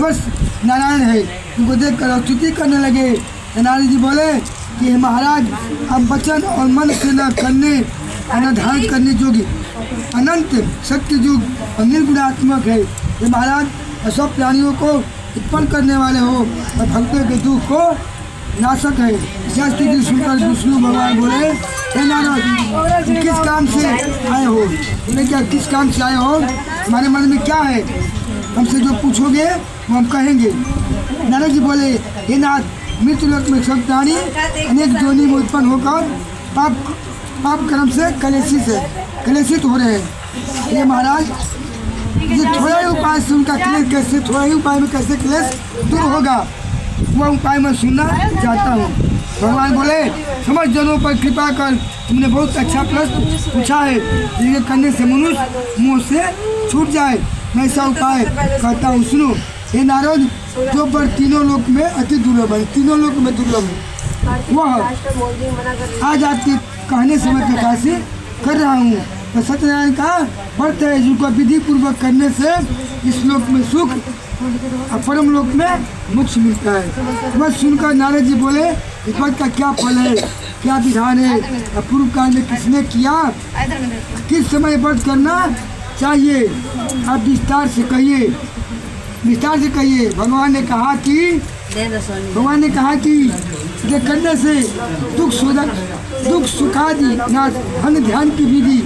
दिवस नारायण है। उनको देख कर स्तुति करने लगे। नारद जी बोले कि महाराज अब वचन और मन से न करने अनाधान करने योगी अनंत सत्य युग और निर्गुणात्मक है। ये महाराज सब प्राणियों को उत्पन्न करने वाले हो और भक्तों के दुख को नाशक है। स्थिति सुनकर विष्णु भगवान बोले, हे नारद तुम किस काम से आए हो? तुम्हें क्या किस काम से आए हो? हमारे मन में क्या है? हमसे जो पूछोगे वो हम कहेंगे। नारद जी बोले, हे नाथ मृत्यु लोक में सब प्राणी अनेक योनि में उत्पन्न होकर पाप कर्म से कलेशित हो रहे हैं। ये महाराज ये थोड़ा ही उपाय से उनका क्लेश कैसे, थोड़ा ही उपाय में कैसे क्लेश दूर होगा, वह उपाय मैं सुनना चाहता हूँ। भगवान बोले, समझ जनों पर कृपा कर, तुमने बहुत अच्छा प्रश्न पूछा है। ये करने से मनुष्य मुँह से छूट जाए, मैं ऐसा उपाय कहता हूँ, सुनो। हे नारद, जो पर तीनों लोक में अति दुर्लभ है, तीनों लोक में दुर्लभ है, वह आज आपके कहने से मैं प्रकाशित कर रहा हूँ। तो सत्यनारायण का व्रत है जिनको विधि पूर्वक करने से इस लोक में सुख और परम लोक में मोक्ष मिलता है। वह सुनकर नारद जी बोले, इस व्रत का क्या फल है, क्या विधान है, और पूर्व काल में किसने किया, किस समय व्रत करना चाहिए, आप विस्तार से कहिए, विस्तार से कहिए। भगवान ने कहा कि ये करने से दुख सुखादि नाश धन ध्यान की विधि,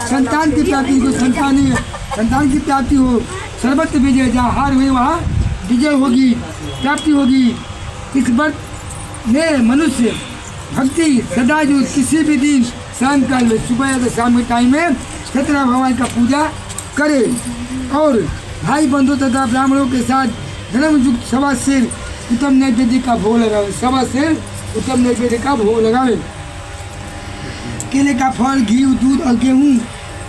संतान की प्राप्ति को संतान की प्राप्ति हो, सर्वत्र विजय, जहाँ हार हुई वहाँ विजय होगी, प्राप्ति होगी। इस व्रत में मनुष्य भक्ति सदा जो किसी भी दिन शाम काल में, सुबह या शाम के टाइम में सत्यनारायण भगवान का पूजा करे और भाई बंधु तथा ब्राह्मणों के साथ धर्म युक्त सवा सिर उत्तम नैवेद्य का भोग लगावे, सवा सिर उत्तम नैवेद्य का भोग लगावे। केले का फल, घी, दूध और गेहूँ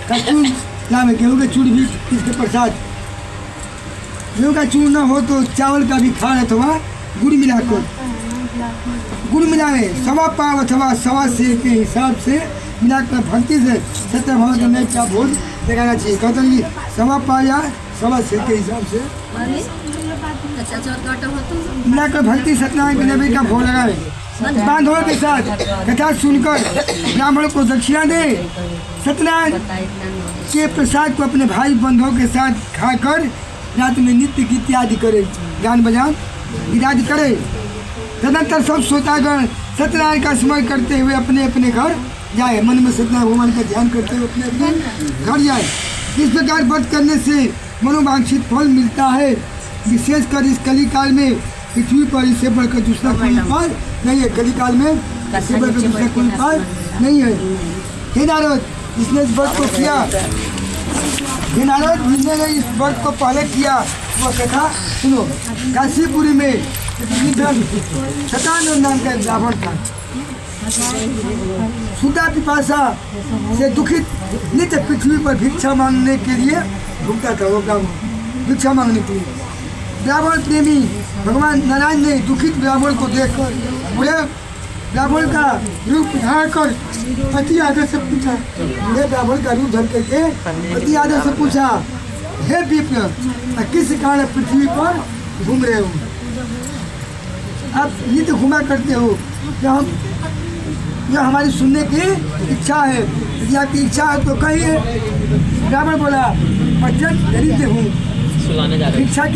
का चूर्ण लावे। गेहूँ का चूर्ण भी इसके प्रसाद, गेहूँ का चूर्ण न हो तो चावल का भी खान अथवा गुड़ मिलावे, सवा पाव अथवा सवा सिर के हिसाब से मिलाकर भक्ति से सत्य भगवान में क्या भोग लगाना चाहिए। कहते हैं कि सवा पाव या सवा सिर के हिसाब से मिलाकर भक्ति सत्यनारायण के नैवेद्य का भोग लगावे। बांधवों के साथ कथा सुनकर ब्राह्मण को दक्षिणा दे। सत्यनारायण के प्रसाद को अपने भाई बंधुओं के साथ खाकर रात में नित्य गीत आदि करे, गान बजान इत्यादि करे। तदनंतर सब श्रोतागण सत्यनारायण का स्मरण करते हुए अपने अपने घर जाए, मन में सत्यनारायण भगवान का ध्यान करते हुए अपने अपने घर जाए। इस प्रकार व्रत करने से मनोवांछित फल मिलता है। विशेषकर इस कली काल में पृथ्वी पर इससे बढ़कर दूसरा कोई उपाय नहीं है। कली काल में इससे बढ़कर दूसरा कोई उपाय नहीं है। हे नारद, जिसने इस व्रत को किया, हे नारद जिसने इस व्रत को पहले किया वह कथा सुनो। काशीपुरी में शतानंद नाम का ब्राह्मण था। सुधा पिपासा से दुखित नित्य पृथ्वी पर भिक्षा मांगने के लिए घूमता था। वो ब्राह्मण भिक्षा मांगने के लिए, ब्राह्मण प्रेमी भगवान नारायण ने दुखित ब्राह्मण को देखकर बोले, ब्राह्मण का रूप धारण कर अति आदर से पूछा, ब्राह्मण का रूप धर करके अति आदर से पूछा, हे विप्र, किस कारण पृथ्वी पर घूम रहे हो? आप नित्य घुमा करते हो, यह हमारी सुनने की इच्छा है। यदि आपकी इच्छा है तो कहिए। ब्राह्मण बोला, मैं जन दरिद्र हूँ, भिक्षा